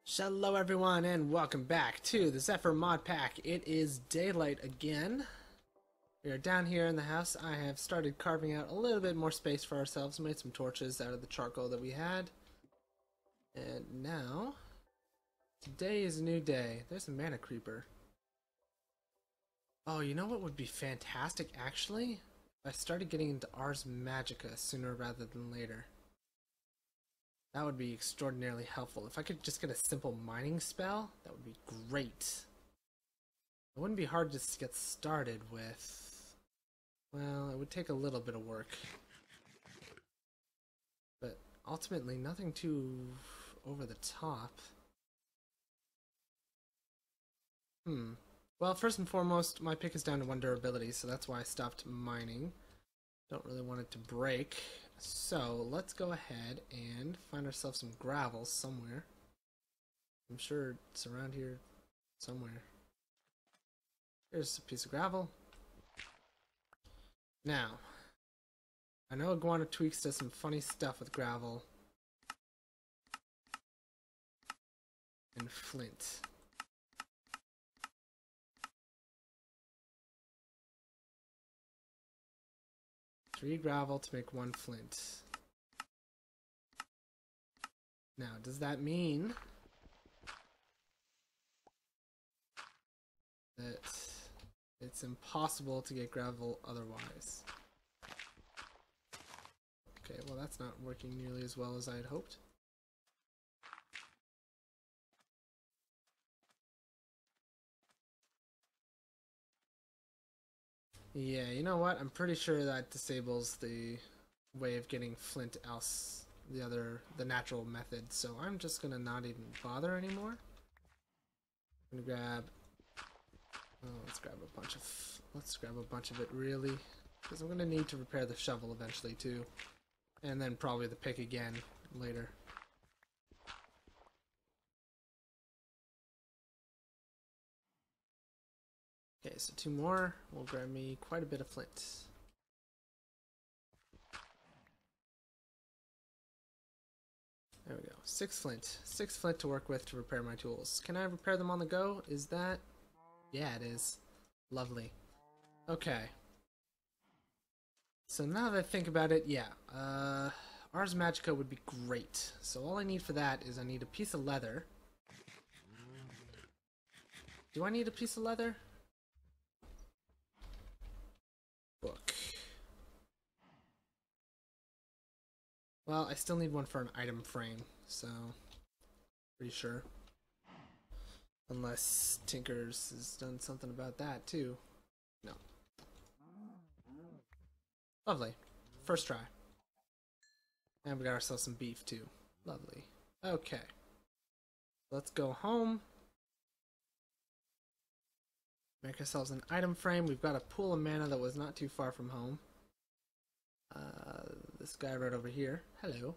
Hello everyone and welcome back to the Zephyr Modpack. It is daylight again. We are down here in the house. I have started carving out a little bit more space for ourselves, made some torches out of the charcoal that we had. And now, today is a new day. There's a mana creeper. Oh, you know what would be fantastic actually? If I started getting into Ars Magica sooner rather than later. That would be extraordinarily helpful. If I could just get a simple mining spell, that would be great. It wouldn't be hard to just get started with. Well, it would take a little bit of work. But ultimately, nothing too over the top. Well, first and foremost, my pick is down to 1 durability, so that's why I stopped mining. Don't really want it to break. So let's go ahead and find ourselves some gravel somewhere. I'm sure it's around here somewhere. Here's a piece of gravel. Now, I know Iguana Tweaks does some funny stuff with gravel and flint. Three gravel to make 1 flint. Now, does that mean that it's impossible to get gravel otherwise? Okay, well that's not working nearly as well as I had hoped. Yeah, you know what? I'm pretty sure that disables the way of getting flint else, the natural method. So I'm just gonna not even bother anymore. I'm gonna grab. Oh, let's grab a bunch of it really, because I'm gonna need to repair the shovel eventually too, and then probably the pick again later. Okay, so 2 more will grab me quite a bit of flint. There we go. 6 flint. 6 flint to work with to repair my tools. Can I repair them on the go? Is that... Yeah, it is. Lovely. Okay. So now that I think about it, yeah. Ars Magica would be great. So all I need for that is I need a piece of leather. Do I need a piece of leather? Book. Well, I still need one for an item frame, so pretty sure. Unless Tinkers has done something about that too. No. Lovely. First try. And we got ourselves some beef too. Lovely. Okay. Let's go home. Make ourselves an item frame. We've got a pool of mana that was not too far from home. This guy right over here. Hello.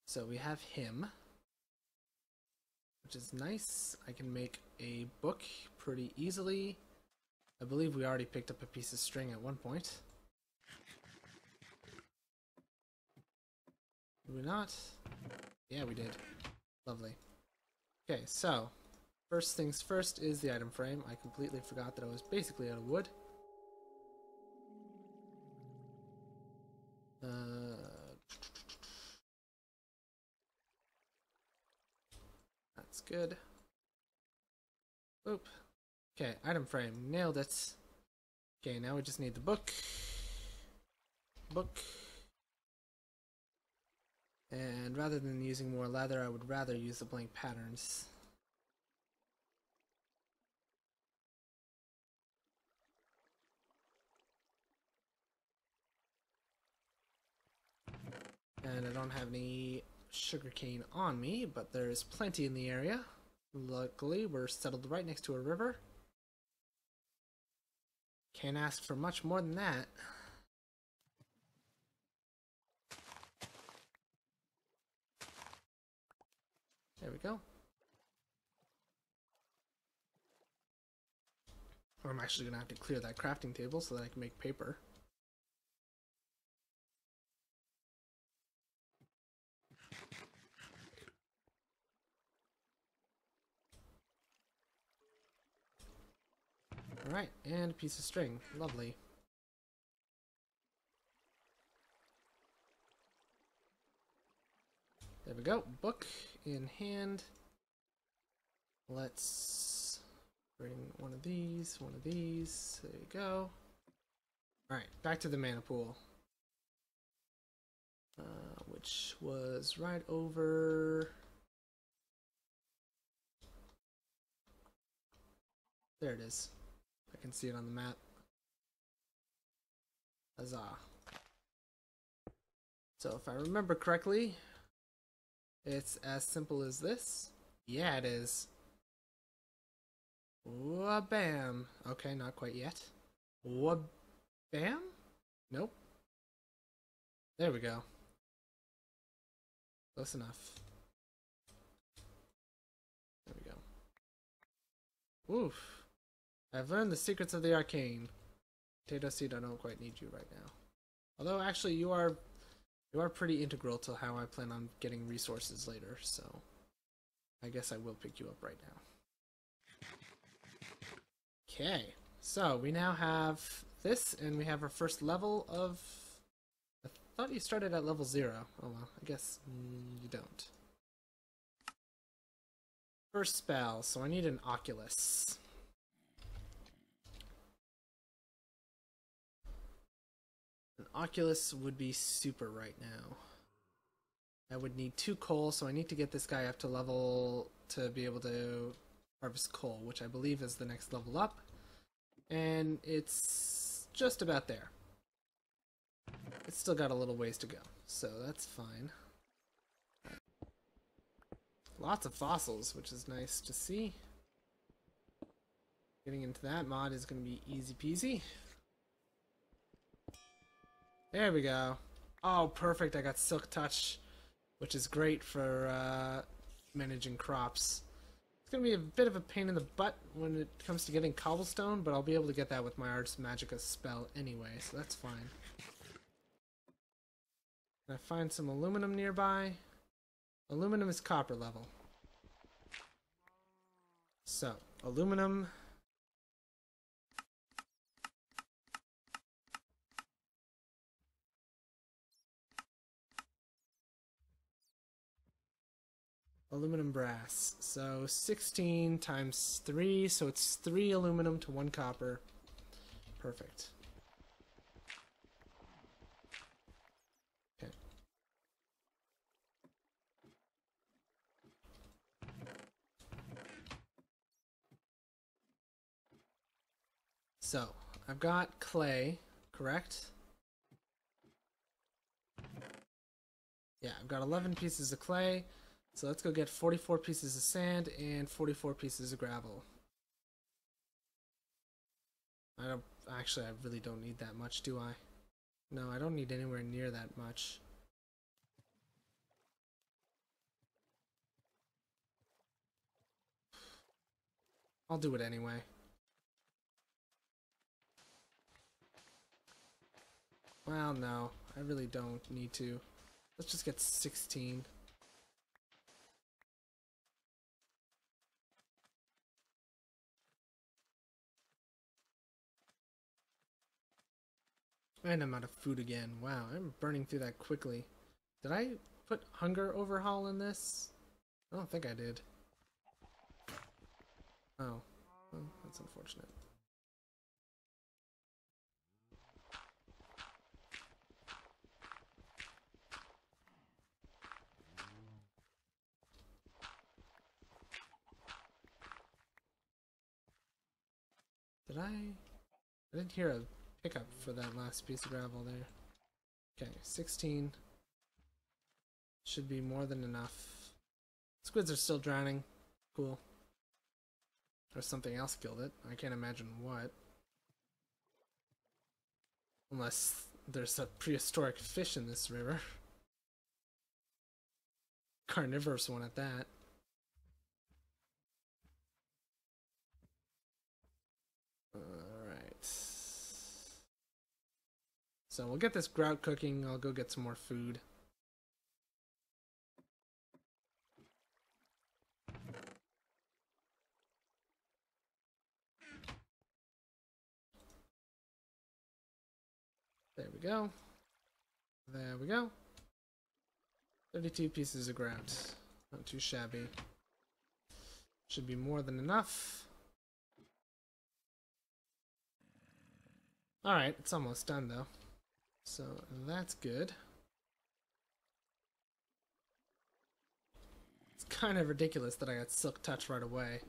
So we have him, which is nice. I can make a book pretty easily. I believe we already picked up a piece of string at one point. Did we not? Yeah, we did. Lovely. Okay, so first things first is the item frame. I completely forgot that I was basically out of wood. That's good. Oop. Okay, item frame. Nailed it. Okay, now we just need the book. Book. And rather than using more leather, I would rather use the blank patterns. And I don't have any sugarcane on me, but there's plenty in the area. Luckily, we're settled right next to a river. Can't ask for much more than that. There we go. Or I'm actually going to have to clear that crafting table so that I can make paper. Alright, and a piece of string. Lovely. There we go. Book in hand. Let's bring one of these, one of these. There you go. Alright, back to the mana pool. Which was right over... There it is. I can see it on the map. Huzzah. So if I remember correctly, it's as simple as this. Yeah, it is. Wha-bam. Okay, not quite yet. Wha-bam? Nope. There we go. Close enough. There we go. Oof. I've learned the secrets of the arcane. Potato Seed, I don't quite need you right now. Although, actually, you are pretty integral to how I plan on getting resources later, so I guess I will pick you up right now. Okay, so we now have this, and we have our first level of... I thought you started at level 0. Oh well, I guess you don't. First spell, so I need an Oculus. An Oculus would be super right now. I would need 2 coal, so I need to get this guy up to level to be able to harvest coal, which I believe is the next level up. And it's just about there. It's still got a little ways to go, so that's fine. Lots of fossils, which is nice to see. Getting into that mod is going to be easy peasy. There we go. Oh, perfect. I got Silk Touch, which is great for managing crops. It's going to be a bit of a pain in the butt when it comes to getting cobblestone, but I'll be able to get that with my Ars Magica spell anyway, so that's fine. Can I find some aluminum nearby? Aluminum is copper level. So, aluminum... Aluminum brass. So 16 times 3, so it's 3 aluminum to 1 copper. Perfect. Okay. So, I've got clay, correct? Yeah, I've got 11 pieces of clay. So let's go get 44 pieces of sand and 44 pieces of gravel. I really don't need that much, do I? No, I don't need anywhere near that much. I'll do it anyway. Well, no, I really don't need to. Let's just get 16. And I'm out of food again. Wow, I'm burning through that quickly. Did I put hunger overhaul in this? I don't think I did. Oh, well, that's unfortunate. I didn't hear a pickup for that last piece of gravel there. Okay, 16. Should be more than enough. Squids are still drowning. Cool. Or something else killed it. I can't imagine what. Unless there's a prehistoric fish in this river. Carnivorous one at that. Alright. So we'll get this grout cooking. I'll go get some more food. we go. There we go. 32 pieces of grout. Not too shabby. Should be more than enough. Alright, it's almost done though. So that's good. It's kind of ridiculous that I got Silk Touch right away.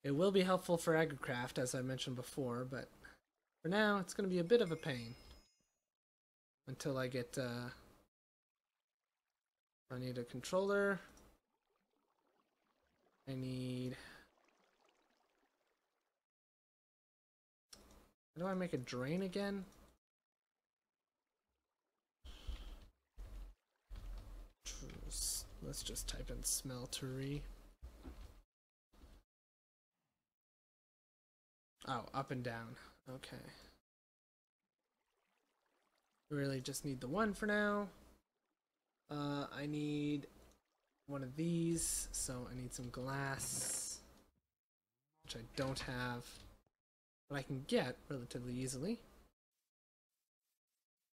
It will be helpful for agricraft, as I mentioned before, but for now it's going to be a bit of a pain. Until I get, I need a controller. I need... How do I make a drain again? Let's just type in Smeltery. Oh, up and down. Okay. Really just need the one for now. I need one of these, so I need some glass, which I don't have, but I can get relatively easily.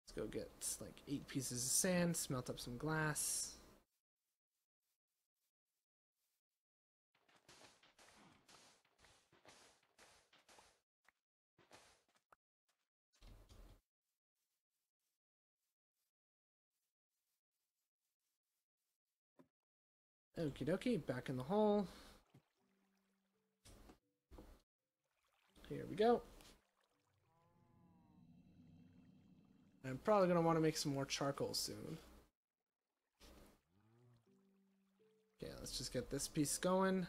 Let's go get like 8 pieces of sand, smelt up some glass. Okie dokie, back in the hole. Here we go. I'm probably going to want to make some more charcoal soon. Okay, let's just get this piece going.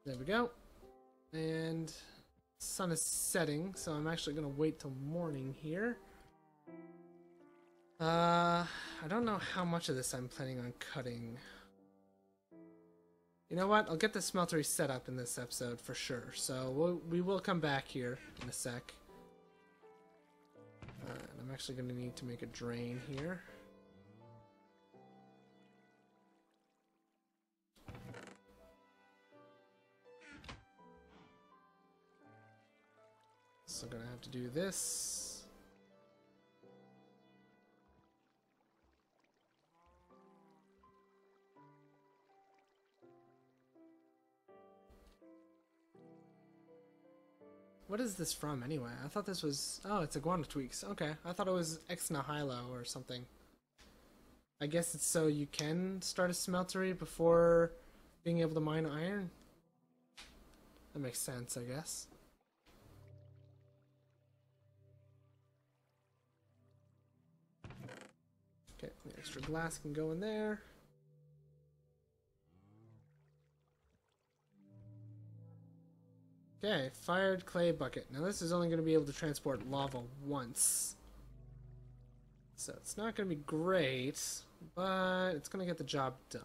There we go. And sun is setting, so I'm actually going to wait till morning here. I don't know how much of this I'm planning on cutting. You know what? I'll get the smeltery set up in this episode for sure. So we will come back here in a sec. And I'm actually going to need to make a drain here. So I'm going to have to do this. What is this from anyway? I thought this was... Oh, it's Iguana Tweaks. Okay, I thought it was Ex Nihilo or something. I guess it's so you can start a smeltery before being able to mine iron? That makes sense, I guess. Okay, the extra glass can go in there. Okay, fired clay bucket. Now this is only going to be able to transport lava once. So it's not going to be great, but it's going to get the job done.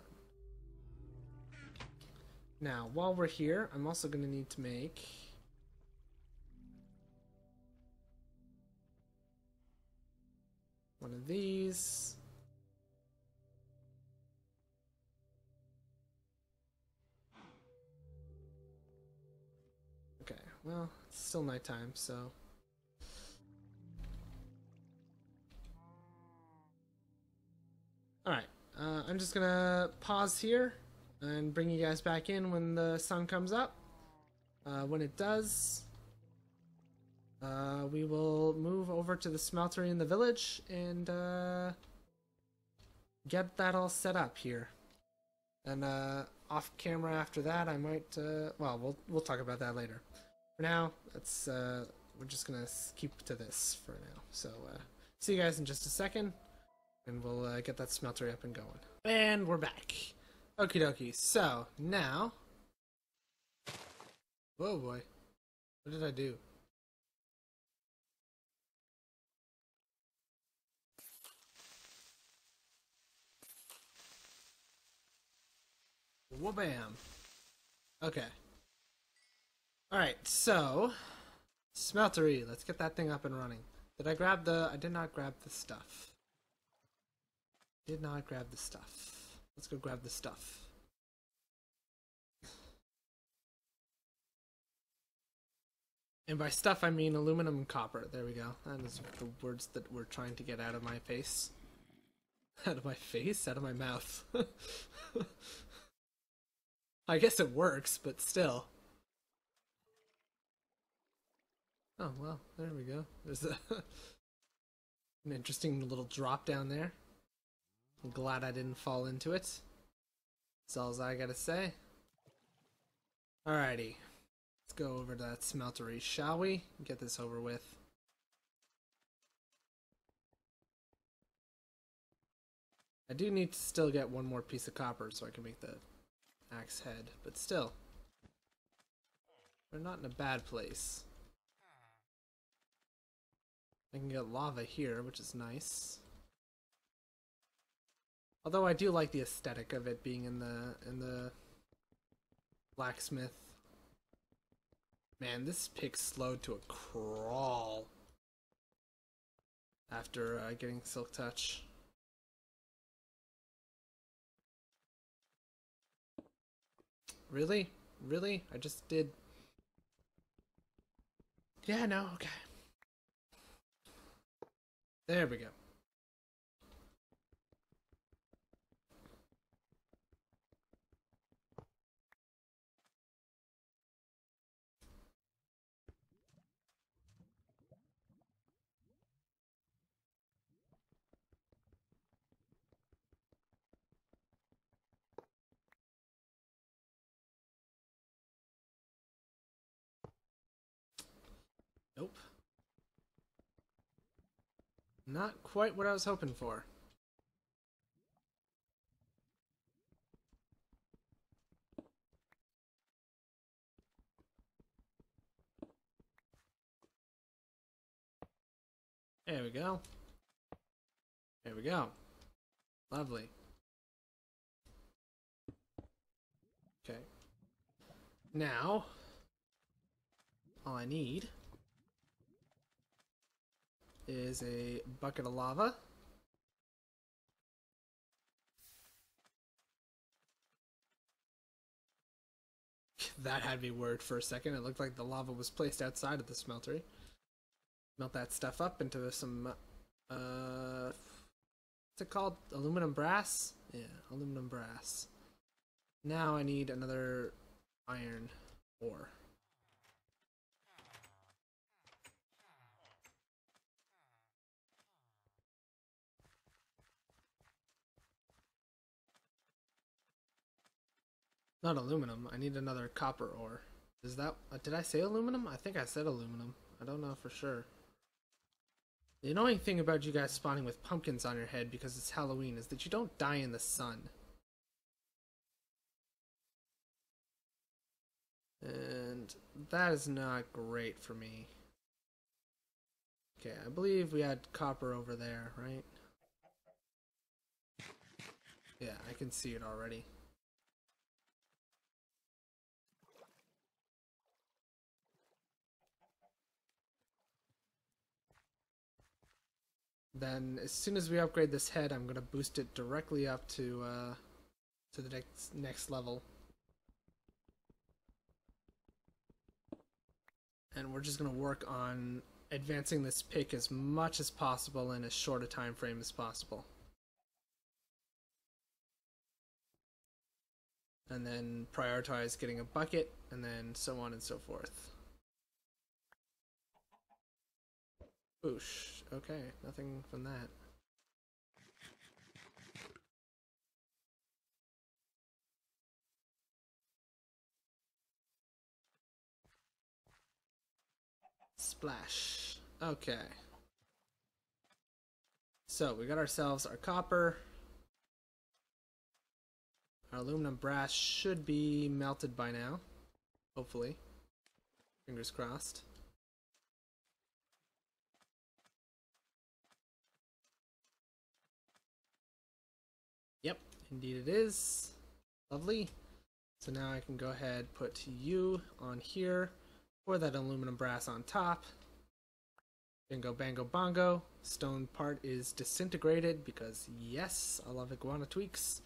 Now, while we're here, I'm also going to need to make... one of these. Okay, well, it's still nighttime, so... Alright, I'm just gonna pause here and bring you guys back in when the sun comes up. When it does, we will move over to the smeltery in the village and get that all set up here. And off camera after that, I might, well, we'll talk about that later. For now, it's, we're just gonna keep to this for now. So, see you guys in just a second, and we'll get that smeltery up and going. And we're back. Okie dokie. So, now... Whoa, boy. What did I do? Wha-bam. Okay. Alright, so... Smeltery. Let's get that thing up and running. Did I grab the... I did not grab the stuff. Did not grab the stuff. Let's go grab the stuff. And by stuff, I mean aluminum and copper. There we go. That is the words that we're trying to get out of my face. Out of my face? Out of my mouth. I guess it works, but still. Oh, well, there we go. There's an interesting little drop down there. I'm glad I didn't fall into it. That's all I gotta say. Alrighty. Let's go over to that smeltery, shall we? Get this over with. I do need to still get one more piece of copper so I can make the axe head, but still. We're not in a bad place. I can get lava here, which is nice. Although I do like the aesthetic of it being in the blacksmith. Man, this pick slowed to a crawl after getting Silk Touch. Really? Really? I just did... Yeah, no, okay. There we go. Nope. Not quite what I was hoping for. There we go. There we go. Lovely. Okay. Now, all I need is a bucket of lava. That had me worried for a second. It looked like the lava was placed outside of the smeltery. Melt that stuff up into some, what's it called? Aluminum brass? Yeah, aluminum brass. Now I need another iron ore. Not aluminum. I need another copper ore. Is that... did I say aluminum? I think I said aluminum. I don't know for sure. The annoying thing about you guys spawning with pumpkins on your head because it's Halloween is that you don't die in the sun. And that is not great for me. Okay, I believe we had copper over there, right? Yeah, I can see it already. Then, as soon as we upgrade this head, I'm gonna boost it directly up to the next level. And we're just gonna work on advancing this pick as much as possible in as short a time frame as possible. And then prioritize getting a bucket, and then so on and so forth. Boosh. Okay, nothing from that. Splash. Okay. So, we got ourselves our copper. Our aluminum brass should be melted by now. Hopefully. Fingers crossed. Yep, indeed it is. Lovely. So now I can go ahead, put you on here, pour that aluminum brass on top. Bingo bango bongo. Stone part is disintegrated because yes, I love iguana tweaks.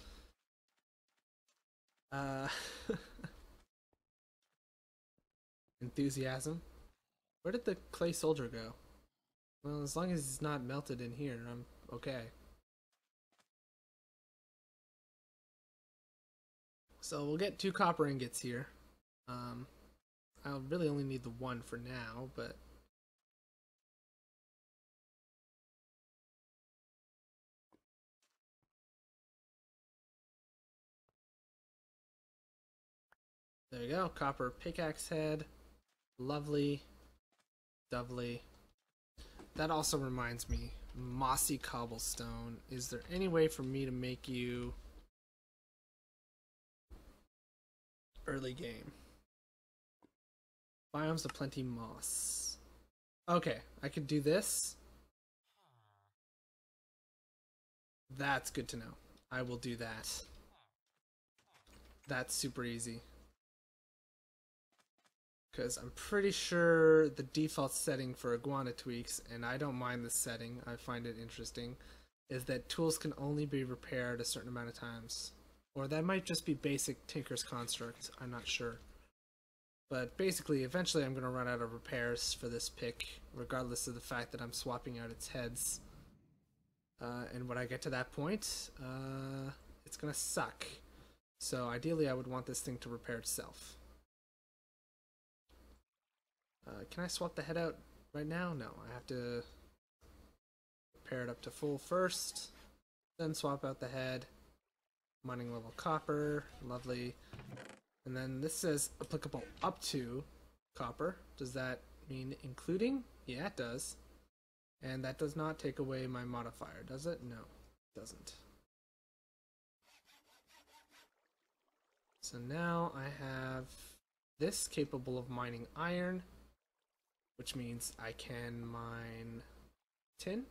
Enthusiasm. Where did the clay soldier go? Well, as long as he's not melted in here, I'm okay. So we'll get 2 copper ingots here. I'll really only need the 1 for now, but there you go. Copper pickaxe head. Lovely. Lovely. That also reminds me, mossy cobblestone. Is there any way for me to make you early game? Biomes of plenty moss. Okay, I could do this. That's good to know. I will do that. That's super easy. Because I'm pretty sure the default setting for iguana tweaks, and I don't mind this setting, I find it interesting, is that tools can only be repaired a certain amount of times. Or that might just be basic Tinker's Construct, I'm not sure. But basically, eventually I'm going to run out of repairs for this pick, regardless of the fact that I'm swapping out its heads. And when I get to that point, it's going to suck. So ideally I would want this thing to repair itself. Can I swap the head out right now? No, I have to repair it up to full first, then swap out the head. Mining level copper, lovely. And then this says applicable up to copper. Does that mean including? Yeah, it does. And that does not take away my modifier, does it? No, it doesn't. So now I have this capable of mining iron, which means I can mine tin?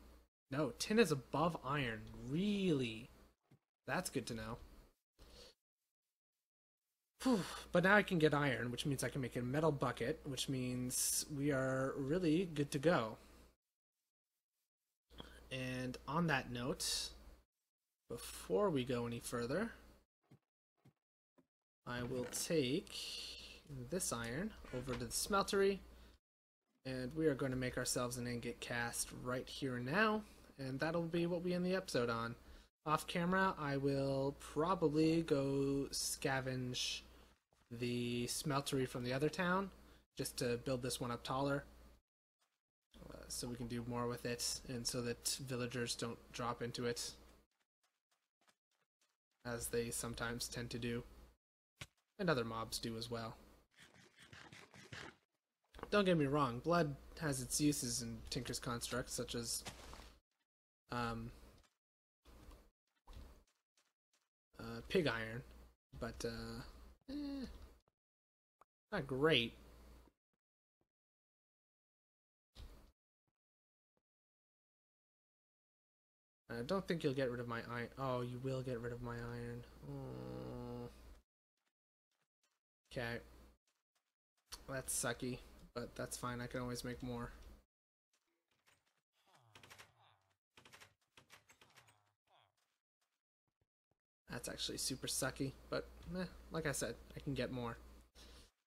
No, tin is above iron. Really? That's good to know. Whew. But now I can get iron, which means I can make a metal bucket, which means we are really good to go. And on that note, before we go any further, I will take this iron over to the smeltery, and we are going to make ourselves an ingot cast right here and now, and that'll be what we end the episode on. Off camera, I will probably go scavenge the smeltery from the other town, just to build this one up taller, so we can do more with it, and so that villagers don't drop into it, as they sometimes tend to do, and other mobs do as well. Don't get me wrong, blood has its uses in Tinker's Construct, such as pig iron, but not great. I don't think you'll get rid of my iron. Oh, you will get rid of my iron. Oh. Okay. That's sucky, but that's fine. I can always make more. That's actually super sucky, but like I said, I can get more.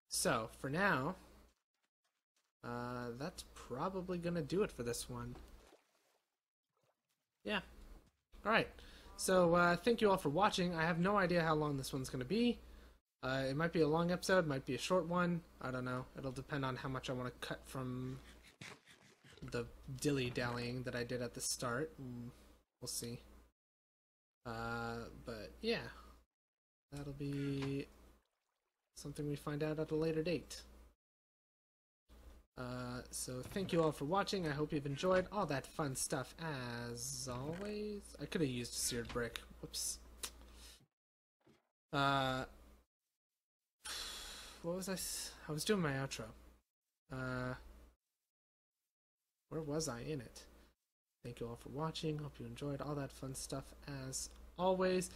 So, for now, that's probably gonna do it for this one. Yeah. Alright. So, thank you all for watching. I have no idea how long this one's gonna be. It might be a long episode, might be a short one. I don't know. It'll depend on how much I want to cut from the dilly-dallying that I did at the start. We'll see. But yeah, that'll be something we find out at a later date. So thank you all for watching. I hope you've enjoyed all that fun stuff as always. I could have used seared brick. Whoops. What was I was doing my outro. Where was I in it? Thank you all for watching. Hope you enjoyed all that fun stuff as always.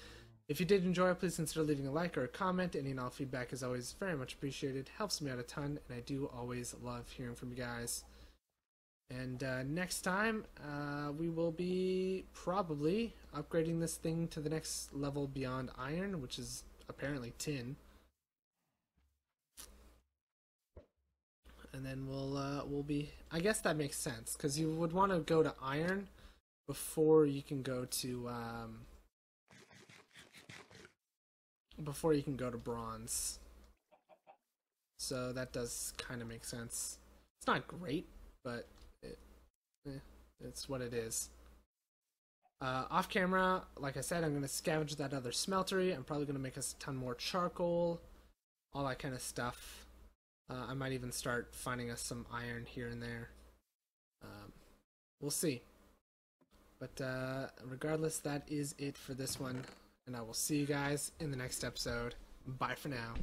If you did enjoy, please consider leaving a like or a comment. Any and all feedback is always very much appreciated. Helps me out a ton, and I do always love hearing from you guys. And next time, we will be probably upgrading this thing to the next level beyond iron, which is apparently tin. and then we'll be. I guess that makes sense because you would want to go to iron before you can go to bronze. So that does kind of make sense. It's not great, but it's what it is. Off camera, like I said, I'm going to scavenge that other smeltery. I'm probably going to make us a ton more charcoal, all that kind of stuff. I might even start finding us some iron here and there. We'll see. But regardless, that is it for this one. And I will see you guys in the next episode. Bye for now.